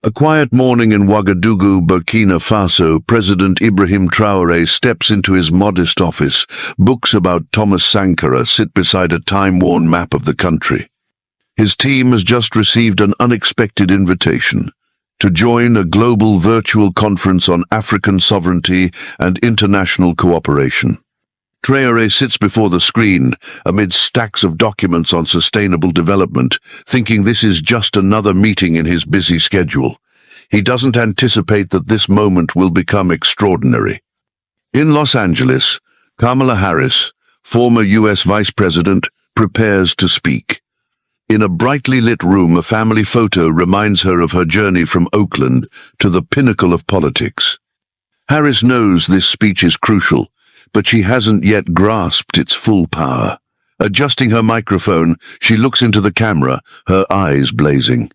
A quiet morning in Ouagadougou, Burkina Faso, President Ibrahim Traore steps into his modest office. Books about Thomas Sankara sit beside a time-worn map of the country. His team has just received an unexpected invitation to join a global virtual conference on African sovereignty and international cooperation. Traore sits before the screen amid stacks of documents on sustainable development, thinking this is just another meeting in his busy schedule. He doesn't anticipate that this moment will become extraordinary. In Los Angeles, Kamala Harris, former U.S. Vice President, prepares to speak. In a brightly lit room, a family photo reminds her of her journey from Oakland to the pinnacle of politics. Harris knows this speech is crucial, but she hasn't yet grasped its full power. Adjusting her microphone, she looks into the camera, her eyes blazing.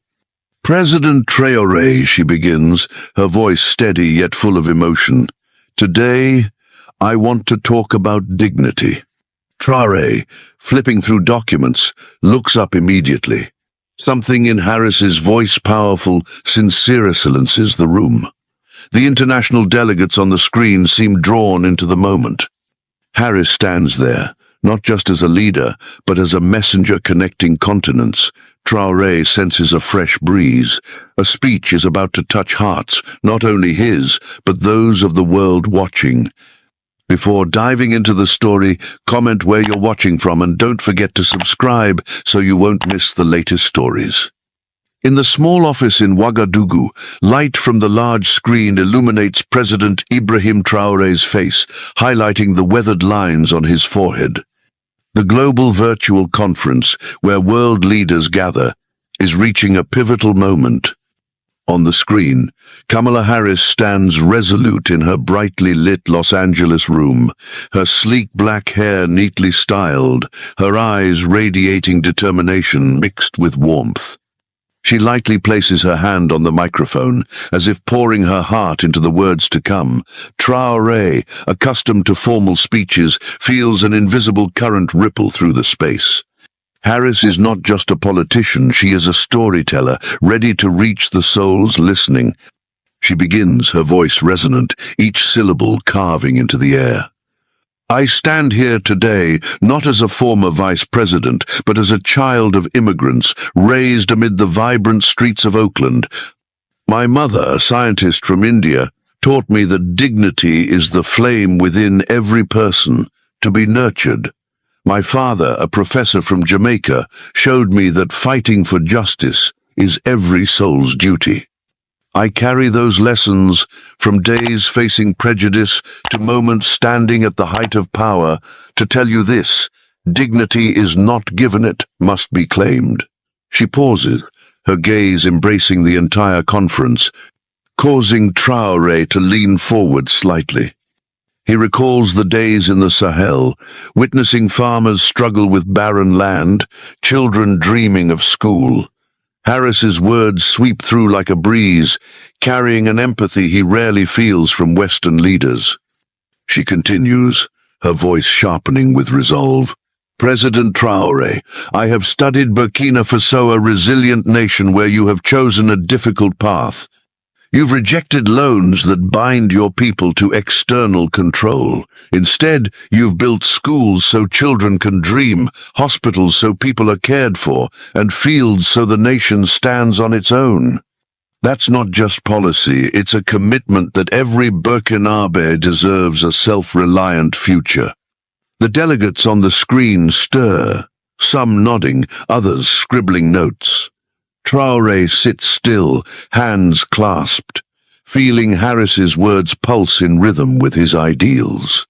"President Traore," she begins, her voice steady yet full of emotion. "Today, I want to talk about dignity." Traore, flipping through documents, looks up immediately. Something in Harris's voice, powerful, sincere, silences the room. The international delegates on the screen seem drawn into the moment. Harris stands there, not just as a leader, but as a messenger connecting continents. Traore senses a fresh breeze. A speech is about to touch hearts, not only his, but those of the world watching. Before diving into the story, comment where you're watching from and don't forget to subscribe so you won't miss the latest stories. In the small office in Ouagadougou, light from the large screen illuminates President Ibrahim Traore's face, highlighting the weathered lines on his forehead. The global virtual conference, where world leaders gather, is reaching a pivotal moment. On the screen, Kamala Harris stands resolute in her brightly lit Los Angeles room, her sleek black hair neatly styled, her eyes radiating determination mixed with warmth. She lightly places her hand on the microphone, as if pouring her heart into the words to come. Traore, accustomed to formal speeches, feels an invisible current ripple through the space. Harris is not just a politician, she is a storyteller, ready to reach the souls listening. She begins, her voice resonant, each syllable carving into the air. "I stand here today not as a former vice president, but as a child of immigrants, raised amid the vibrant streets of Oakland. My mother, a scientist from India, taught me that dignity is the flame within every person, to be nurtured. My father, a professor from Jamaica, showed me that fighting for justice is every soul's duty. I carry those lessons from days facing prejudice to moments standing at the height of power to tell you this: dignity is not given, it must be claimed." She pauses, her gaze embracing the entire conference, causing Traore to lean forward slightly. He recalls the days in the Sahel, witnessing farmers struggle with barren land, children dreaming of school. Harris's words sweep through like a breeze, carrying an empathy he rarely feels from Western leaders. She continues, her voice sharpening with resolve. "President Traore, I have studied Burkina Faso, a resilient nation where you have chosen a difficult path. You've rejected loans that bind your people to external control. Instead, you've built schools so children can dream, hospitals so people are cared for, and fields so the nation stands on its own. That's not just policy, it's a commitment that every Burkinabe deserves a self-reliant future." The delegates on the screen stir, some nodding, others scribbling notes. Traore sits still, hands clasped, feeling Harris's words pulse in rhythm with his ideals.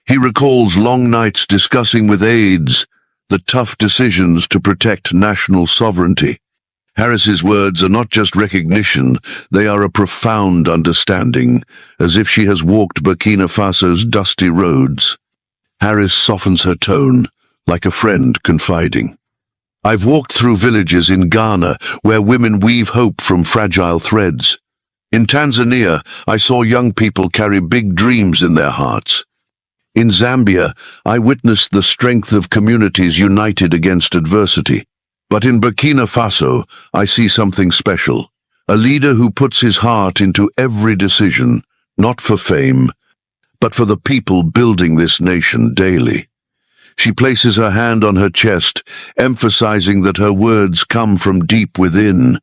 He recalls long nights discussing with aides the tough decisions to protect national sovereignty. Harris's words are not just recognition, they are a profound understanding, as if she has walked Burkina Faso's dusty roads. Harris softens her tone, like a friend confiding. "I've walked through villages in Ghana where women weave hope from fragile threads. In Tanzania, I saw young people carry big dreams in their hearts. In Zambia, I witnessed the strength of communities united against adversity. But in Burkina Faso, I see something special, A leader who puts his heart into every decision, not for fame, but for the people building this nation daily. She places her hand on her chest, emphasizing that her words come from deep within.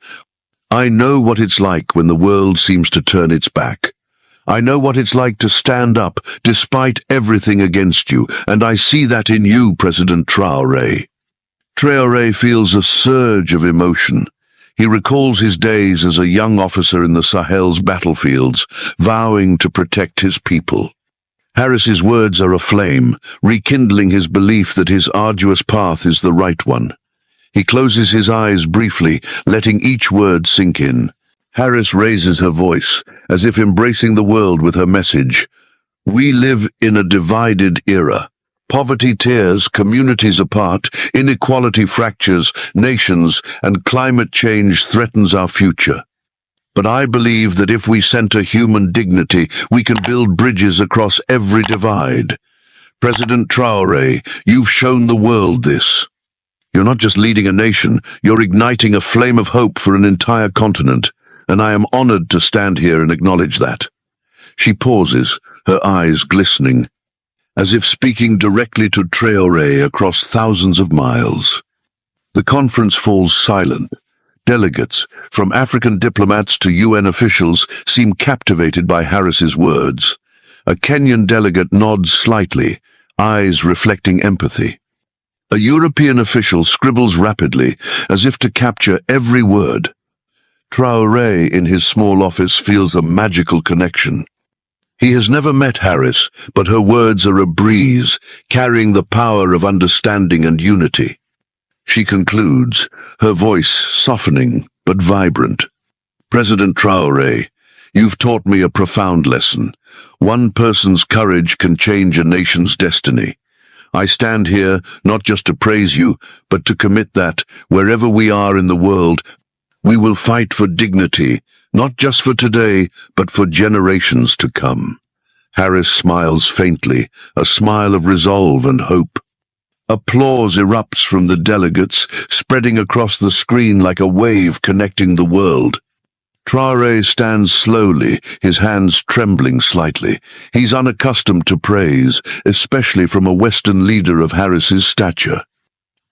I know what it's like when the world seems to turn its back. I know what it's like to stand up despite everything against you, and I see that in you, President Traore. Traore feels a surge of emotion. He recalls his days as a young officer in the Sahel's battlefields, vowing to protect his people. Harris's words are aflame, rekindling his belief that his arduous path is the right one. He closes his eyes briefly, letting each word sink in. Harris raises her voice, as if embracing the world with her message. We live in a divided era. Poverty tears communities apart, inequality fractures nations, and climate change threatens our future. But I believe that if we center human dignity, we can build bridges across every divide. President Traore, you've shown the world this. You're not just leading a nation, you're igniting a flame of hope for an entire continent, and I am honored to stand here and acknowledge that. She pauses, her eyes glistening, as if speaking directly to Traore across thousands of miles. The conference falls silent. Delegates, from African diplomats to UN officials, seem captivated by Harris's words. A Kenyan delegate nods slightly, eyes reflecting empathy. A European official scribbles rapidly, as if to capture every word. Traore, in his small office, feels a magical connection. He has never met Harris, but her words are a breeze, carrying the power of understanding and unity. She concludes, her voice softening but vibrant. President Traore, you've taught me a profound lesson. One person's courage can change a nation's destiny. I stand here not just to praise you, but to commit that, wherever we are in the world, we will fight for dignity, not just for today, but for generations to come. Harris smiles faintly, a smile of resolve and hope. Applause erupts from the delegates, spreading across the screen like a wave connecting the world. Traore stands slowly, his hands trembling slightly. He's unaccustomed to praise, especially from a Western leader of Harris's stature.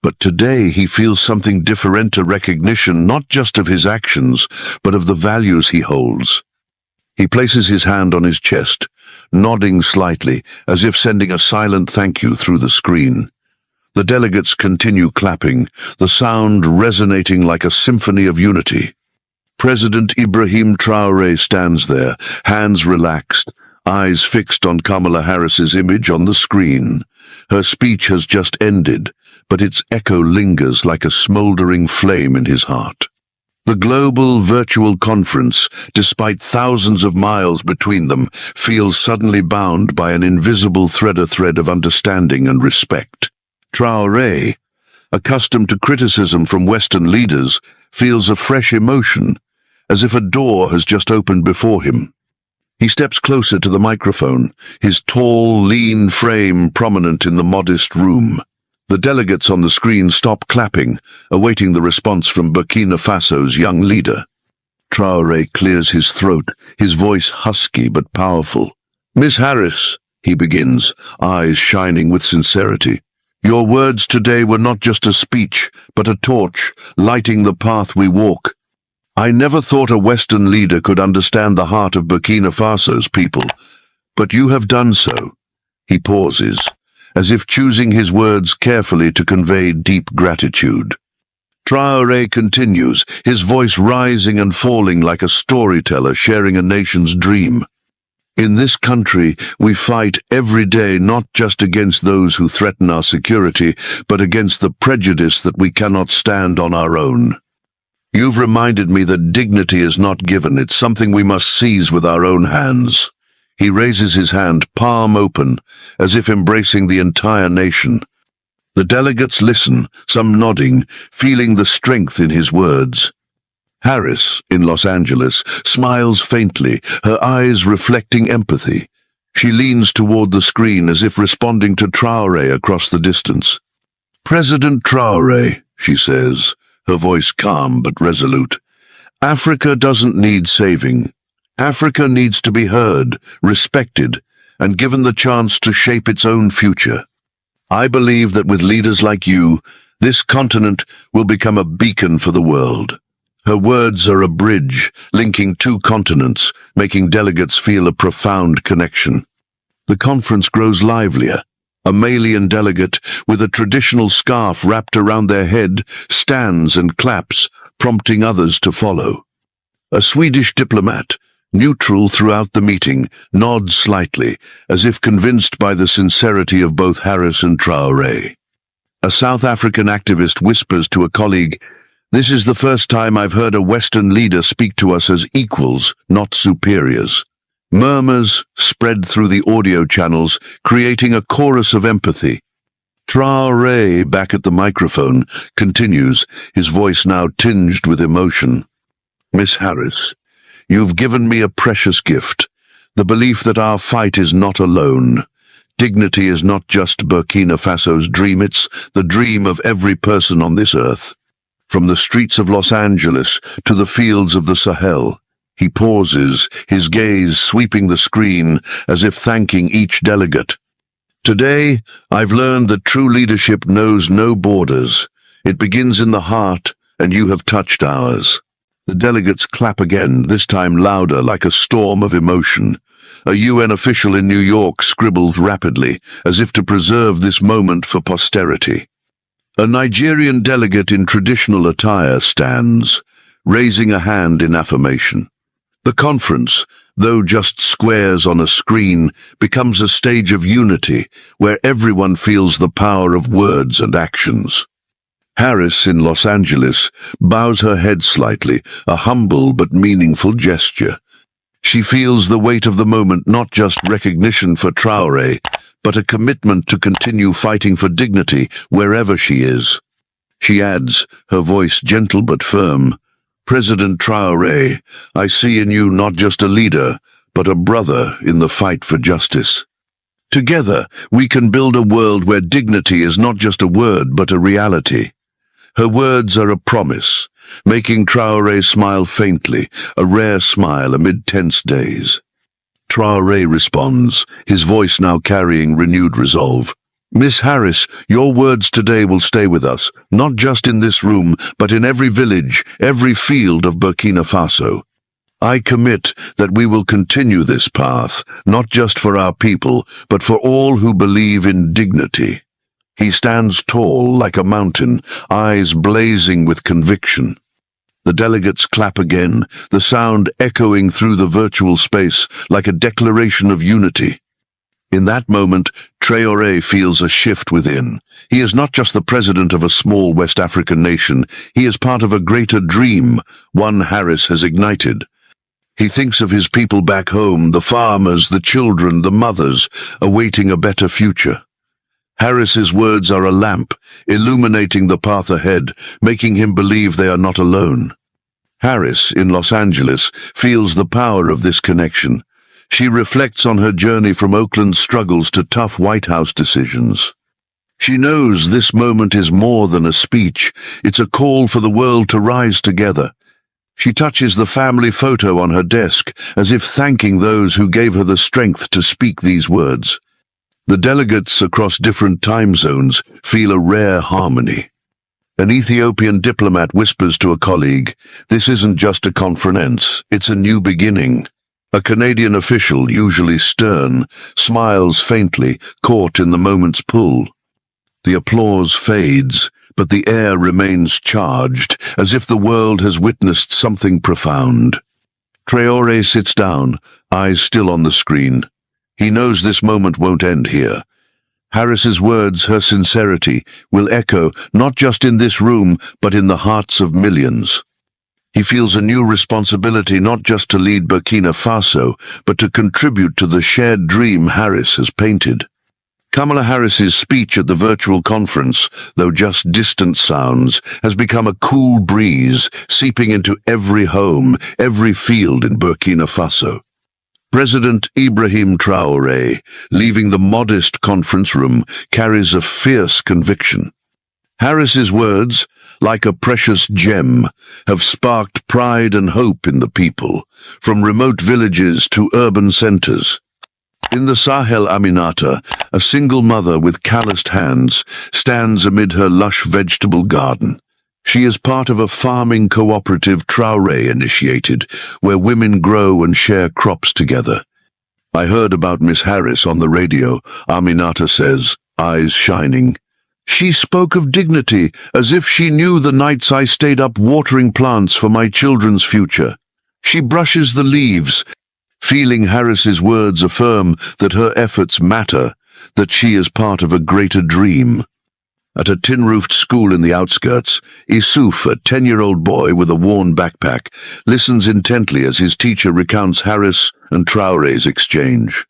But today he feels something different, a recognition not just of his actions, but of the values he holds. He places his hand on his chest, nodding slightly, as if sending a silent thank you through the screen. The delegates continue clapping, the sound resonating like a symphony of unity. President Ibrahim Traore stands there, hands relaxed, eyes fixed on Kamala Harris's image on the screen. Her speech has just ended, but its echo lingers like a smoldering flame in his heart. The global virtual conference, despite thousands of miles between them, feels suddenly bound by an invisible thread of understanding and respect. Traore, accustomed to criticism from Western leaders, feels a fresh emotion, as if a door has just opened before him. He steps closer to the microphone, his tall, lean frame prominent in the modest room. The delegates on the screen stop clapping, awaiting the response from Burkina Faso's young leader. Traore clears his throat, his voice husky but powerful. Miss Harris, he begins, eyes shining with sincerity. Your words today were not just a speech, but a torch, lighting the path we walk. I never thought a Western leader could understand the heart of Burkina Faso's people, but you have done so. He pauses, as if choosing his words carefully to convey deep gratitude. Traore continues, his voice rising and falling like a storyteller sharing a nation's dream. In this country, we fight every day not just against those who threaten our security, but against the prejudice that we cannot stand on our own. You've reminded me that dignity is not given, it's something we must seize with our own hands. He raises his hand, palm open, as if embracing the entire nation. The delegates listen, some nodding, feeling the strength in his words. Harris, in Los Angeles, smiles faintly, her eyes reflecting empathy. She leans toward the screen as if responding to Traore across the distance. President Traore, she says, her voice calm but resolute, Africa doesn't need saving. Africa needs to be heard, respected, and given the chance to shape its own future. I believe that with leaders like you, this continent will become a beacon for the world. Her words are a bridge linking two continents, making delegates feel a profound connection. The conference grows livelier. A Malian delegate, with a traditional scarf wrapped around their head, stands and claps, prompting others to follow. A Swedish diplomat, neutral throughout the meeting, nods slightly, as if convinced by the sincerity of both Harris and Traore. A South African activist whispers to a colleague, "This is the first time I've heard a Western leader speak to us as equals, not superiors." Murmurs spread through the audio channels, creating a chorus of empathy. Traore, back at the microphone, continues, his voice now tinged with emotion. "Miss Harris, you've given me a precious gift, the belief that our fight is not alone. Dignity is not just Burkina Faso's dream, it's the dream of every person on this earth. From the streets of Los Angeles to the fields of the Sahel." He pauses, his gaze sweeping the screen as if thanking each delegate. "Today, I've learned that true leadership knows no borders. It begins in the heart, and you have touched ours." The delegates clap again, this time louder, like a storm of emotion. A UN official in New York scribbles rapidly, as if to preserve this moment for posterity. A Nigerian delegate in traditional attire stands, raising a hand in affirmation. The conference, though just squares on a screen, becomes a stage of unity where everyone feels the power of words and actions. Harris in Los Angeles bows her head slightly, a humble but meaningful gesture. She feels the weight of the moment, not just recognition for Traore, but a commitment to continue fighting for dignity wherever she is. She adds, her voice gentle but firm, "President Traore, I see in you not just a leader, but a brother in the fight for justice. Together, we can build a world where dignity is not just a word, but a reality." Her words are a promise, making Traore smile faintly, a rare smile amid tense days. Traore responds, his voice now carrying renewed resolve. "Miss Harris, your words today will stay with us, not just in this room, but in every village, every field of Burkina Faso. I commit that we will continue this path, not just for our people, but for all who believe in dignity." He stands tall like a mountain, eyes blazing with conviction. The delegates clap again, the sound echoing through the virtual space like a declaration of unity. In that moment, Traore feels a shift within. He is not just the president of a small West African nation, he is part of a greater dream, one Harris has ignited. He thinks of his people back home, the farmers, the children, the mothers, awaiting a better future. Harris's words are a lamp, illuminating the path ahead, making him believe they are not alone. Harris, in Los Angeles, feels the power of this connection. She reflects on her journey from Oakland's struggles to tough White House decisions. She knows this moment is more than a speech, it's a call for the world to rise together. She touches the family photo on her desk, as if thanking those who gave her the strength to speak these words. The delegates across different time zones feel a rare harmony. An Ethiopian diplomat whispers to a colleague, "This isn't just a conference, it's a new beginning." A Canadian official, usually stern, smiles faintly, caught in the moment's pull. The applause fades, but the air remains charged, as if the world has witnessed something profound. Traore sits down, eyes still on the screen. He knows this moment won't end here. Harris's words, her sincerity, will echo not just in this room, but in the hearts of millions. He feels a new responsibility not just to lead Burkina Faso, but to contribute to the shared dream Harris has painted. Kamala Harris's speech at the virtual conference, though just distant sounds, has become a cool breeze seeping into every home, every field in Burkina Faso. President Ibrahim Traore, leaving the modest conference room, carries a fierce conviction. Harris's words, like a precious gem, have sparked pride and hope in the people, from remote villages to urban centers. In the Sahel Aminata, a single mother with calloused hands stands amid her lush vegetable garden. She is part of a farming cooperative Traore initiated, where women grow and share crops together. I heard about Miss Harris on the radio, Aminata says, eyes shining. She spoke of dignity, as if she knew the nights I stayed up watering plants for my children's future. She brushes the leaves, feeling Harris's words affirm that her efforts matter, that she is part of a greater dream. At a tin-roofed school in the outskirts, Issouf, a 10-year-old boy with a worn backpack, listens intently as his teacher recounts Harris and Traore's exchange.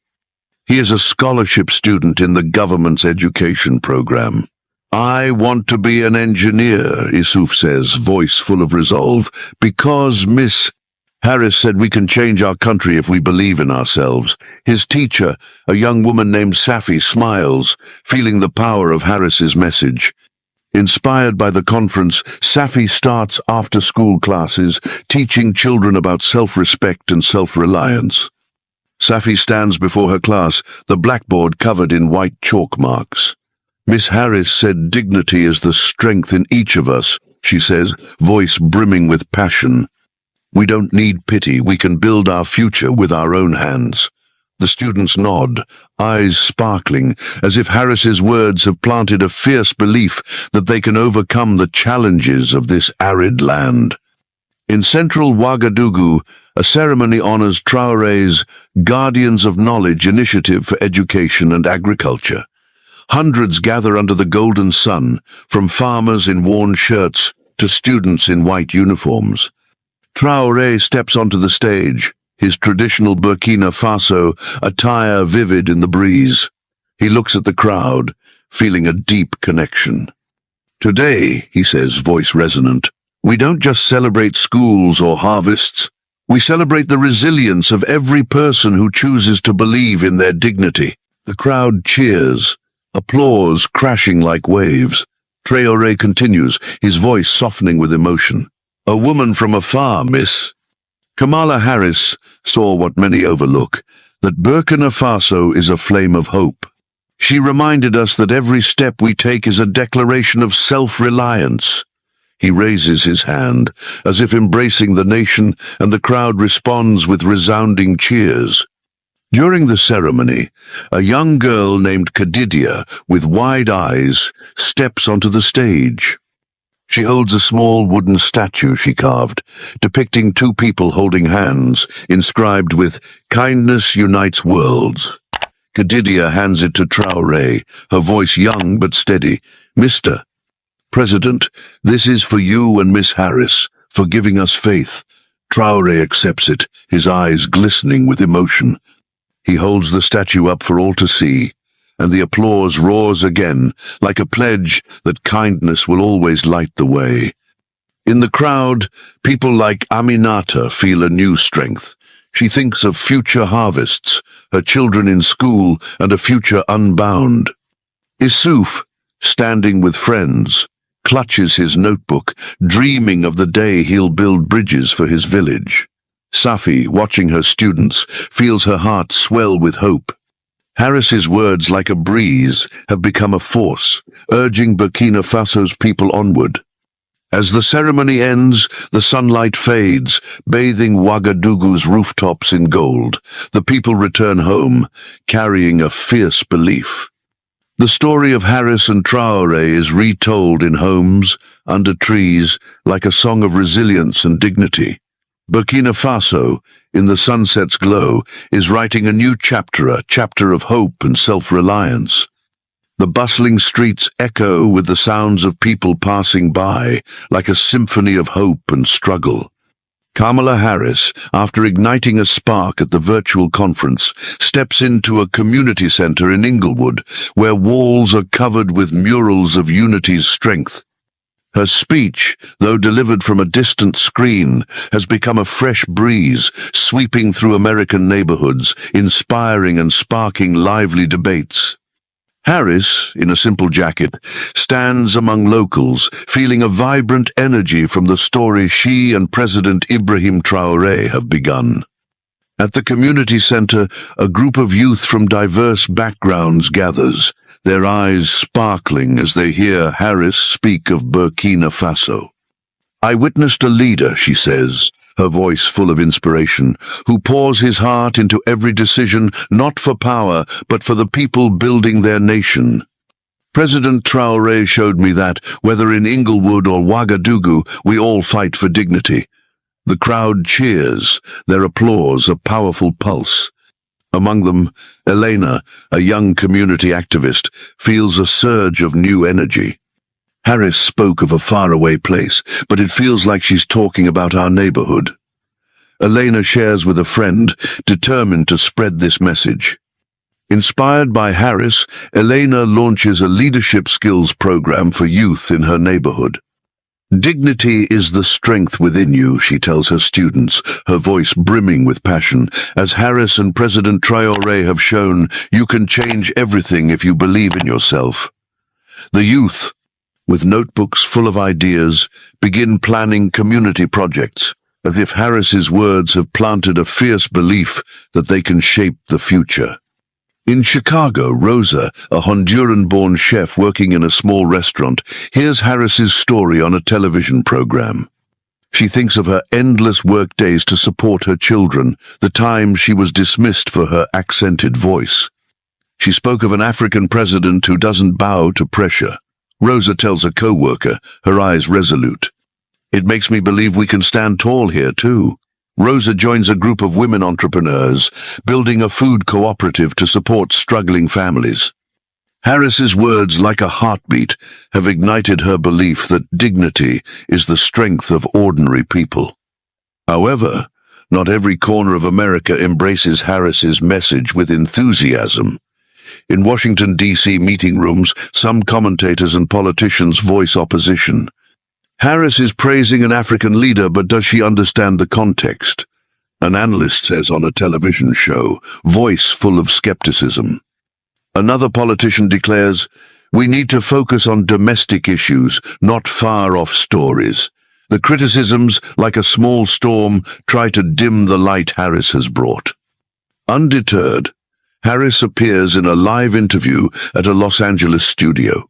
He is a scholarship student in the government's education program. "I want to be an engineer," Issouf says, voice full of resolve, "because Miss Harris said we can change our country if we believe in ourselves." His teacher, a young woman named Safi, smiles, feeling the power of Harris's message. Inspired by the conference, Safi starts after-school classes, teaching children about self-respect and self-reliance. Safi stands before her class, the blackboard covered in white chalk marks. "Miss Harris said dignity is the strength in each of us," she says, voice brimming with passion. "We don't need pity, we can build our future with our own hands." The students nod, eyes sparkling, as if Harris's words have planted a fierce belief that they can overcome the challenges of this arid land. In central Ouagadougou, a ceremony honors Traore's Guardians of Knowledge initiative for education and agriculture. Hundreds gather under the golden sun, from farmers in worn shirts to students in white uniforms. Traore steps onto the stage, his traditional Burkina Faso attire vivid in the breeze. He looks at the crowd, feeling a deep connection. "Today," he says, voice resonant, "we don't just celebrate schools or harvests. We celebrate the resilience of every person who chooses to believe in their dignity." The crowd cheers, applause crashing like waves. Traore continues, his voice softening with emotion. "A woman from afar, Miss Kamala Harris, saw what many overlook, that Burkina Faso is a flame of hope. She reminded us that every step we take is a declaration of self-reliance." He raises his hand, as if embracing the nation, and the crowd responds with resounding cheers. During the ceremony, a young girl named Kadidia, with wide eyes, steps onto the stage. She holds a small wooden statue she carved, depicting two people holding hands, inscribed with "Kindness Unites Worlds." Kadidia hands it to Traore, her voice young but steady. "Mr. President, this is for you and Miss Harris, for giving us faith." Traore accepts it, his eyes glistening with emotion. He holds the statue up for all to see, and the applause roars again, like a pledge that kindness will always light the way. In the crowd, people like Aminata feel a new strength. She thinks of future harvests, her children in school, and a future unbound. Issouf, standing with friends, clutches his notebook, dreaming of the day he'll build bridges for his village. Safi, watching her students, feels her heart swell with hope. Harris's words, like a breeze, have become a force, urging Burkina Faso's people onward. As the ceremony ends, the sunlight fades, bathing Ouagadougou's rooftops in gold. The people return home, carrying a fierce belief. The story of Harris and Traore is retold in homes, under trees, like a song of resilience and dignity. Burkina Faso, in the sunset's glow, is writing a new chapter, a chapter of hope and self-reliance. The bustling streets echo with the sounds of people passing by, like a symphony of hope and struggle. Kamala Harris, after igniting a spark at the virtual conference, steps into a community center in Inglewood, where walls are covered with murals of unity's strength. Her speech, though delivered from a distant screen, has become a fresh breeze, sweeping through American neighborhoods, inspiring and sparking lively debates. Harris, in a simple jacket, stands among locals, feeling a vibrant energy from the story she and President Ibrahim Traore have begun. At the community center, a group of youth from diverse backgrounds gathers, their eyes sparkling as they hear Harris speak of Burkina Faso. "I witnessed a leader," she says, her voice full of inspiration, "who pours his heart into every decision, not for power, but for the people building their nation. President Traore showed me that, whether in Inglewood or Ouagadougou, we all fight for dignity." The crowd cheers, their applause a powerful pulse. Among them, Elena, a young community activist, feels a surge of new energy. Harris spoke of a faraway place, but it feels like she's talking about our neighborhood. Elena shares with a friend, determined to spread this message. Inspired by Harris, Elena launches a leadership skills program for youth in her neighborhood. "Dignity is the strength within you," she tells her students, her voice brimming with passion. "As Harris and President Traore have shown, you can change everything if you believe in yourself." The youth, with notebooks full of ideas, begin planning community projects, as if Harris's words have planted a fierce belief that they can shape the future. In Chicago, Rosa, a Honduran-born chef working in a small restaurant, hears Harris's story on a television program. She thinks of her endless workdays to support her children, the times she was dismissed for her accented voice. She spoke of an African president who doesn't bow to pressure. Rosa tells a co-worker, her eyes resolute, "It makes me believe we can stand tall here too." Rosa joins a group of women entrepreneurs, building a food cooperative to support struggling families. Harris's words, like a heartbeat, have ignited her belief that dignity is the strength of ordinary people. However, not every corner of America embraces Harris's message with enthusiasm. In Washington, D.C. meeting rooms, some commentators and politicians voice opposition. Harris is praising an African leader, but does she understand the context? An analyst says on a television show, voice full of skepticism. Another politician declares, "We need to focus on domestic issues, not far-off stories." The criticisms, like a small storm, try to dim the light Harris has brought. Undeterred, Harris appears in a live interview at a Los Angeles studio.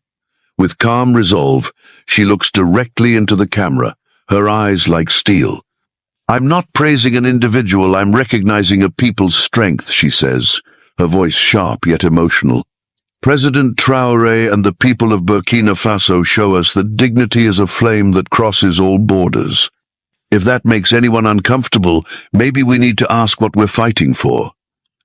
With calm resolve, she looks directly into the camera, her eyes like steel. "I'm not praising an individual, I'm recognizing a people's strength," she says, her voice sharp yet emotional. "President Traore and the people of Burkina Faso show us that dignity is a flame that crosses all borders. If that makes anyone uncomfortable, maybe we need to ask what we're fighting for."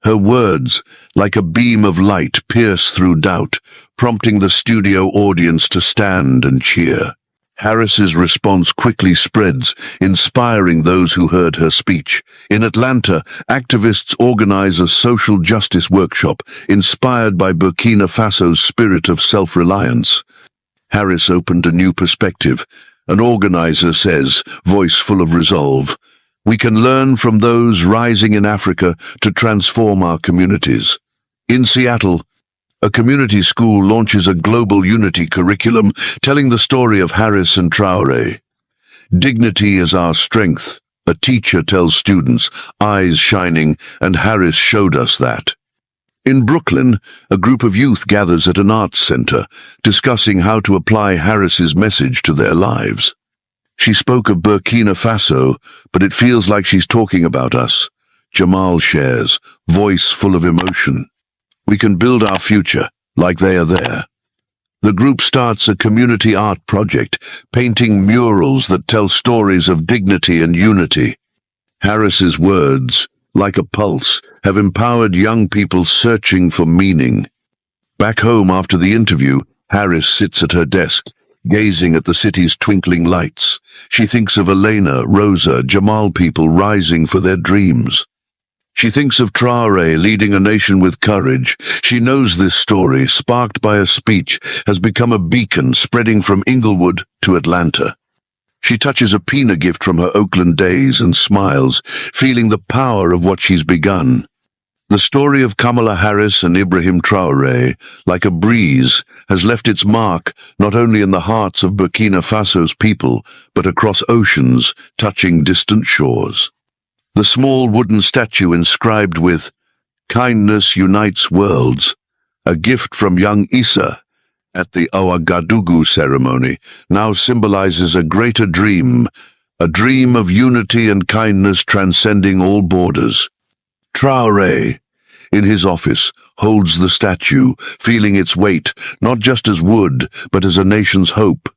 Her words, like a beam of light, pierce through doubt, prompting the studio audience to stand and cheer. Harris's response quickly spreads, inspiring those who heard her speech. In Atlanta, activists organize a social justice workshop inspired by Burkina Faso's spirit of self-reliance. Harris opened a new perspective. An organizer says, voice full of resolve, "We can learn from those rising in Africa to transform our communities." In Seattle, a community school launches a global unity curriculum telling the story of Harris and Traore. "Dignity is our strength," a teacher tells students, eyes shining, and Harris showed us that. In Brooklyn, a group of youth gathers at an arts center, discussing how to apply Harris's message to their lives. She spoke of Burkina Faso, but it feels like she's talking about us. Jamal shares, voice full of emotion. "We can build our future, like they are there." The group starts a community art project, painting murals that tell stories of dignity and unity. Harris's words, like a pulse, have empowered young people searching for meaning. Back home after the interview, Harris sits at her desk, gazing at the city's twinkling lights. She thinks of Elena, Rosa, Jamal, people rising for their dreams. She thinks of Traore leading a nation with courage. She knows this story, sparked by a speech, has become a beacon spreading from Inglewood to Atlanta. She touches a peanut gift from her Oakland days and smiles, feeling the power of what she's begun. The story of Kamala Harris and Ibrahim Traore, like a breeze, has left its mark not only in the hearts of Burkina Faso's people, but across oceans, touching distant shores. The small wooden statue inscribed with "Kindness Unites Worlds," a gift from young Issa at the Ouagadougou ceremony, now symbolizes a greater dream, a dream of unity and kindness transcending all borders. Traore, in his office, holds the statue, feeling its weight, not just as wood, but as a nation's hope.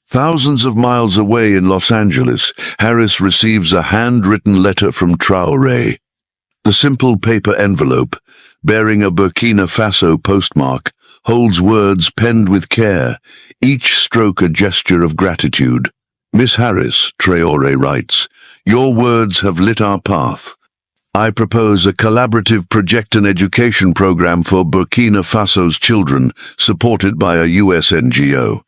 Thousands of miles away in Los Angeles, Harris receives a handwritten letter from Traore. The simple paper envelope, bearing a Burkina Faso postmark, holds words penned with care, each stroke a gesture of gratitude. "Miss Harris," Traore writes, "your words have lit our path. I propose a collaborative project and education program for Burkina Faso's children, supported by a US NGO.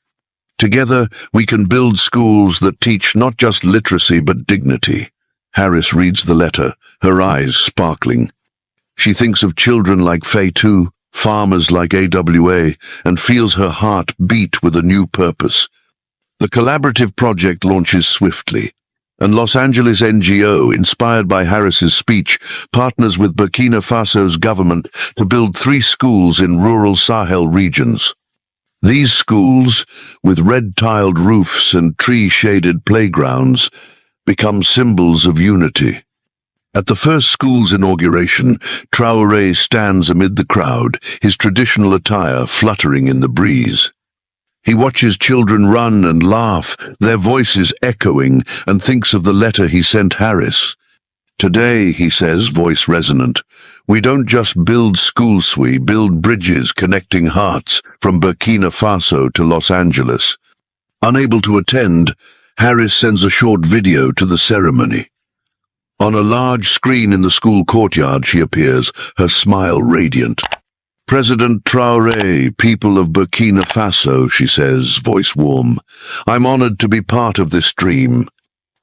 Together, we can build schools that teach not just literacy but dignity." Harris reads the letter, her eyes sparkling. She thinks of children like Faytou, farmers like AWA, and feels her heart beat with a new purpose. The collaborative project launches swiftly. And Los Angeles NGO, inspired by Harris's speech, partners with Burkina Faso's government to build 3 schools in rural Sahel regions. These schools, with red-tiled roofs and tree-shaded playgrounds, become symbols of unity. At the first school's inauguration, Traore stands amid the crowd, his traditional attire fluttering in the breeze. He watches children run and laugh, their voices echoing, and thinks of the letter he sent Harris. "Today," he says, voice resonant, "we don't just build schools, we build bridges connecting hearts from Burkina Faso to Los Angeles." Unable to attend, Harris sends a short video to the ceremony. On a large screen in the school courtyard she appears, her smile radiant. "President Traore, people of Burkina Faso," she says, voice warm, "I'm honored to be part of this dream.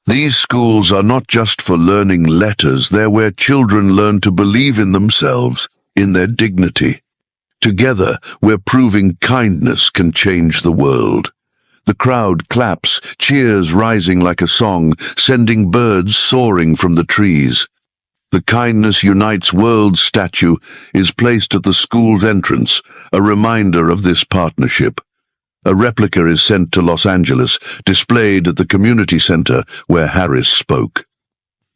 These schools are not just for learning letters, they're where children learn to believe in themselves, in their dignity. Together, we're proving kindness can change the world." The crowd claps, cheers rising like a song, sending birds soaring from the trees. The Kindness Unites Worlds statue is placed at the school's entrance, a reminder of this partnership. A replica is sent to Los Angeles, displayed at the community center where Harris spoke.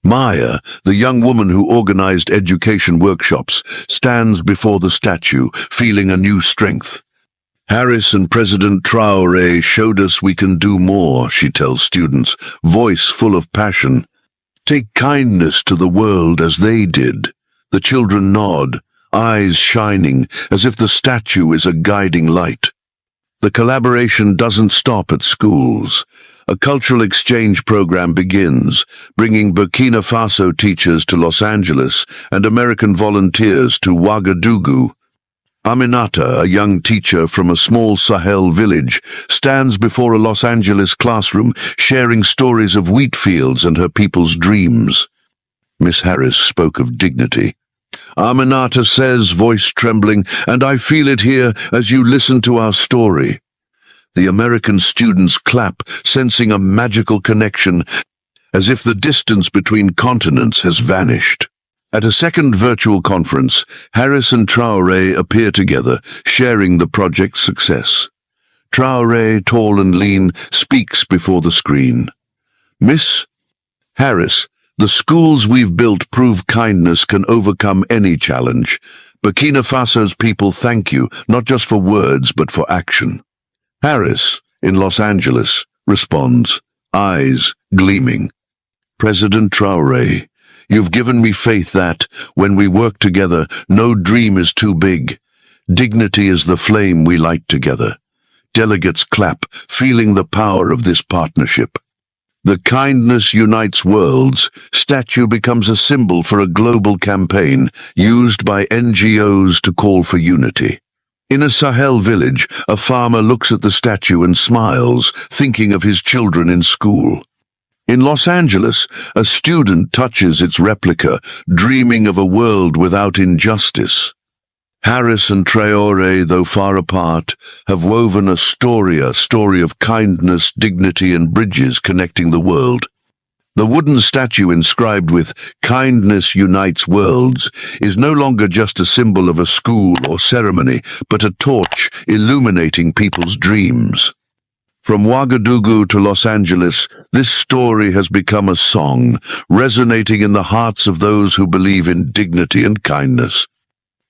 Maya, the young woman who organized education workshops, stands before the statue, feeling a new strength. "Harris and President Traore showed us we can do more," she tells students, voice full of passion. "Take kindness to the world as they did." The children nod, eyes shining, as if the statue is a guiding light. The collaboration doesn't stop at schools. A cultural exchange program begins, bringing Burkina Faso teachers to Los Angeles and American volunteers to Ouagadougou. Aminata, a young teacher from a small Sahel village, stands before a Los Angeles classroom, sharing stories of wheat fields and her people's dreams. Miss Harris spoke of dignity. Aminata says, voice trembling, "And I feel it here as you listen to our story." The American students clap, sensing a magical connection, as if the distance between continents has vanished. At a second virtual conference, Harris and Traore appear together, sharing the project's success. Traore, tall and lean, speaks before the screen. "Miss Harris, the schools we've built prove kindness can overcome any challenge. Burkina Faso's people thank you, not just for words, but for action." Harris, in Los Angeles, responds, eyes gleaming. "President Traore, you've given me faith that, when we work together, no dream is too big. Dignity is the flame we light together." Delegates clap, feeling the power of this partnership. The Kindness Unites Worlds statue becomes a symbol for a global campaign used by NGOs to call for unity. In a Sahel village, a farmer looks at the statue and smiles, thinking of his children in school. In Los Angeles, a student touches its replica, dreaming of a world without injustice. Harris and Traore, though far apart, have woven a story of kindness, dignity, and bridges connecting the world. The wooden statue inscribed with "Kindness Unites Worlds" is no longer just a symbol of a school or ceremony, but a torch illuminating people's dreams. From Ouagadougou to Los Angeles, this story has become a song, resonating in the hearts of those who believe in dignity and kindness.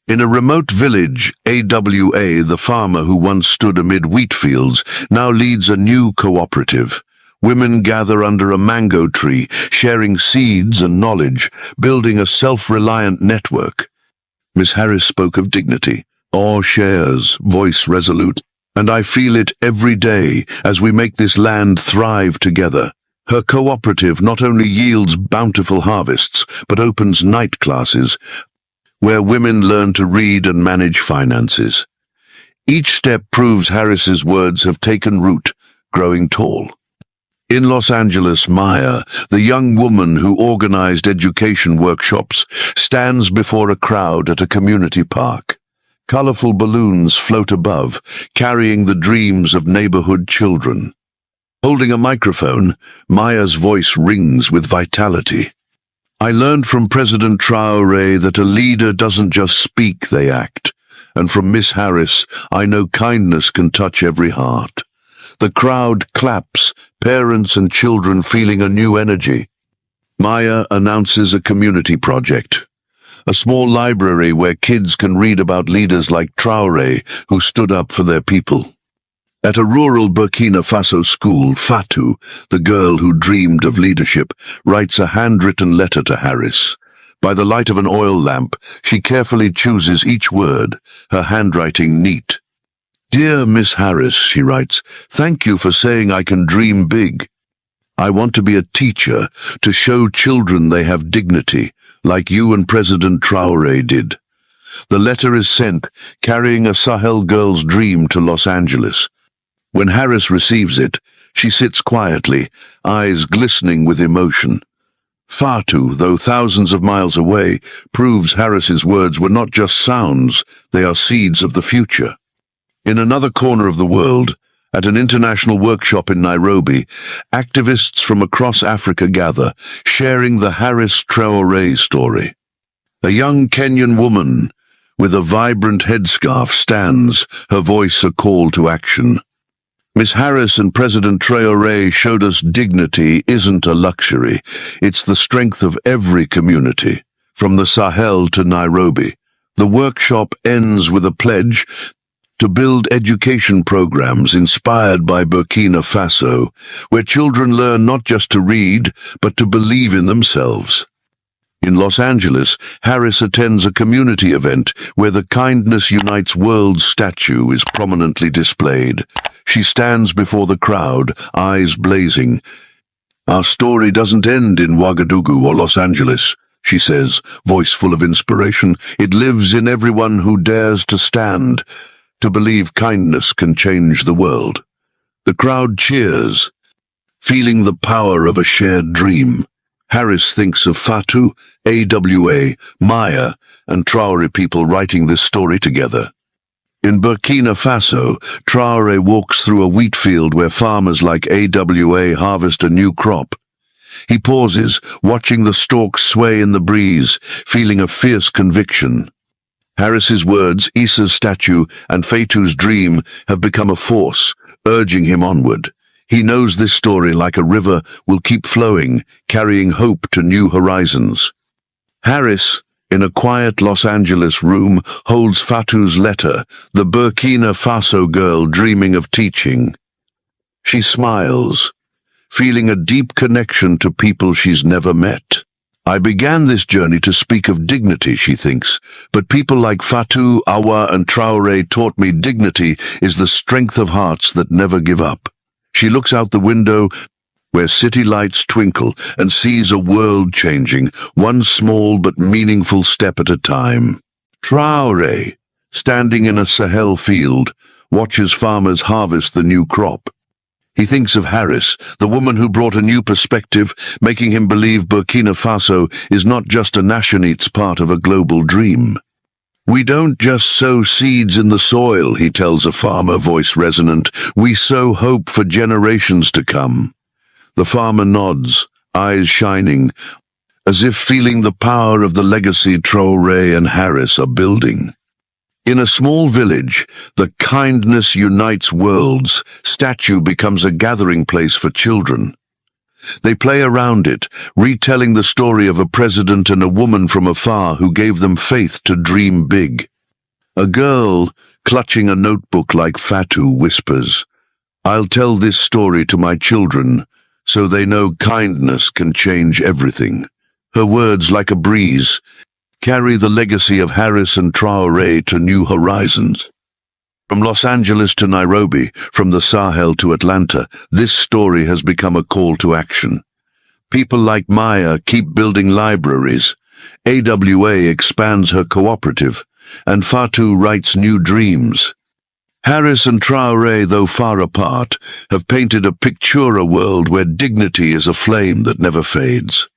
In a remote village, AWA, the farmer who once stood amid wheat fields, now leads a new cooperative. Women gather under a mango tree, sharing seeds and knowledge, building a self-reliant network. Miss Harris spoke of dignity. All shares, voice resolute. And I feel it every day as we make this land thrive together. Her cooperative not only yields bountiful harvests, but opens night classes, where women learn to read and manage finances. Each step proves Harris's words have taken root, growing tall. In Los Angeles, Maya, the young woman who organized education workshops, stands before a crowd at a community park. Colorful balloons float above, carrying the dreams of neighborhood children. Holding a microphone, Maya's voice rings with vitality. I learned from President Traore that a leader doesn't just speak, they act. And from Miss Harris, I know kindness can touch every heart. The crowd claps, parents and children feeling a new energy. Maya announces a community project. A small library where kids can read about leaders like Traore who stood up for their people. At a rural Burkina Faso school, Fatou, the girl who dreamed of leadership, writes a handwritten letter to Harris. By the light of an oil lamp, she carefully chooses each word, her handwriting neat. "Dear Miss Harris," she writes, "thank you for saying I can dream big. I want to be a teacher, to show children they have dignity, like you and President Traore did." The letter is sent, carrying a Sahel girl's dream to Los Angeles. When Harris receives it, she sits quietly, eyes glistening with emotion. Fatou, though thousands of miles away, proves Harris's words were not just sounds, they are seeds of the future. In another corner of the world, at an international workshop in Nairobi, activists from across Africa gather, sharing the Harris Traore story. A young Kenyan woman with a vibrant headscarf stands, her voice a call to action. Miss Harris and President Traore showed us dignity isn't a luxury, it's the strength of every community, from the Sahel to Nairobi. The workshop ends with a pledge to build education programs inspired by Burkina Faso, where children learn not just to read, but to believe in themselves. In Los Angeles, Harris attends a community event where the Kindness Unites Worlds statue is prominently displayed. She stands before the crowd, eyes blazing. "Our story doesn't end in Ouagadougou or Los Angeles," she says, voice full of inspiration. "It lives in everyone who dares to stand, to believe kindness can change the world." The crowd cheers, feeling the power of a shared dream. Harris thinks of Fatou, AWA, Maya, and Traore people writing this story together. In Burkina Faso, Traore walks through a wheat field where farmers like AWA harvest a new crop. He pauses, watching the stalks sway in the breeze, feeling a fierce conviction. Harris's words, Issa's statue, and Fatou's dream have become a force, urging him onward. He knows this story, like a river, will keep flowing, carrying hope to new horizons. Harris, in a quiet Los Angeles room, holds Fatou's letter, the Burkina Faso girl dreaming of teaching. She smiles, feeling a deep connection to people she's never met. "I began this journey to speak of dignity," she thinks, "but people like Fatou, Awa, and Traore taught me dignity is the strength of hearts that never give up." She looks out the window, where city lights twinkle, and sees a world changing, one small but meaningful step at a time. Traore, standing in a Sahel field, watches farmers harvest the new crop. He thinks of Harris, the woman who brought a new perspective, making him believe Burkina Faso is not just a nation, it's part of a global dream. "We don't just sow seeds in the soil," he tells a farmer, voice resonant. "We sow hope for generations to come." The farmer nods, eyes shining, as if feeling the power of the legacy Traore and Harris are building. In a small village, the Kindness Unites Worlds statue becomes a gathering place for children. They play around it, retelling the story of a president and a woman from afar who gave them faith to dream big. A girl, clutching a notebook like Fatou, whispers, "I'll tell this story to my children, so they know kindness can change everything." Her words, like a breeze, carry the legacy of Harris and Traore to new horizons. From Los Angeles to Nairobi, from the Sahel to Atlanta, this story has become a call to action. People like Maya keep building libraries, AWA expands her cooperative, and Fatou writes new dreams. Harris and Traore, though far apart, have painted a pictura world where dignity is a flame that never fades.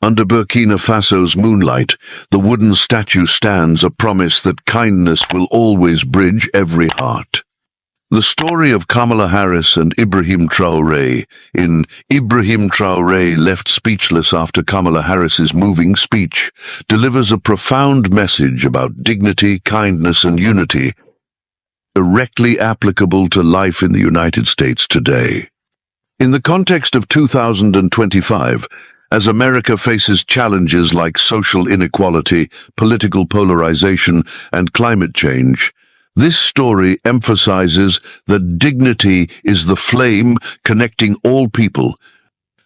Under Burkina Faso's moonlight, the wooden statue stands, a promise that kindness will always bridge every heart. The story of Kamala Harris and Ibrahim Traore in Ibrahim Traore Left Speechless After Kamala Harris's Moving Speech delivers a profound message about dignity, kindness, and unity, directly applicable to life in the United States today. In the context of 2025, as America faces challenges like social inequality, political polarization, and climate change, this story emphasizes that dignity is the flame connecting all people,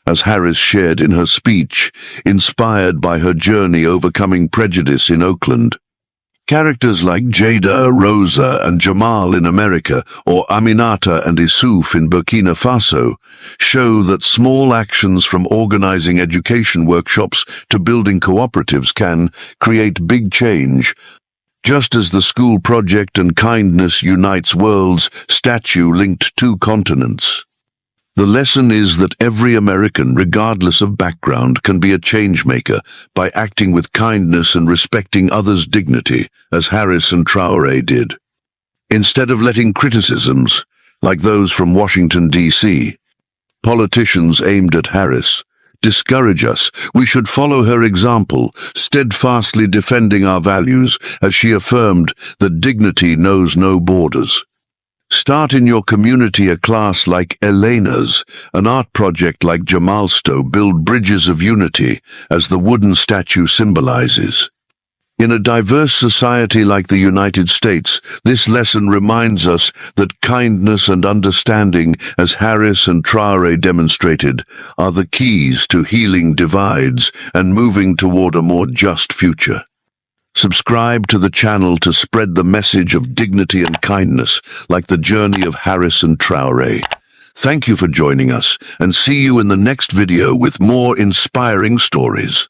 as Harris shared in her speech, inspired by her journey overcoming prejudice in Oakland. Characters like Jada, Rosa, and Jamal in America, or Aminata and Issouf in Burkina Faso, show that small actions, from organizing education workshops to building cooperatives, can create big change. Just as the school project and Kindness Unites Worlds statue linked two continents. The lesson is that every American, regardless of background, can be a changemaker by acting with kindness and respecting others' dignity, as Harris and Traore did. Instead of letting criticisms, like those from Washington, D.C., politicians aimed at Harris, discourage us, we should follow her example, steadfastly defending our values, as she affirmed that dignity knows no borders. Start in your community a class like Elena's, an art project like Jamalsto, build bridges of unity, as the wooden statue symbolizes. In a diverse society like the United States, this lesson reminds us that kindness and understanding, as Harris and Traore demonstrated, are the keys to healing divides and moving toward a more just future. Subscribe to the channel to spread the message of dignity and kindness, like the journey of Harris and Traore. Thank you for joining us, and see you in the next video with more inspiring stories.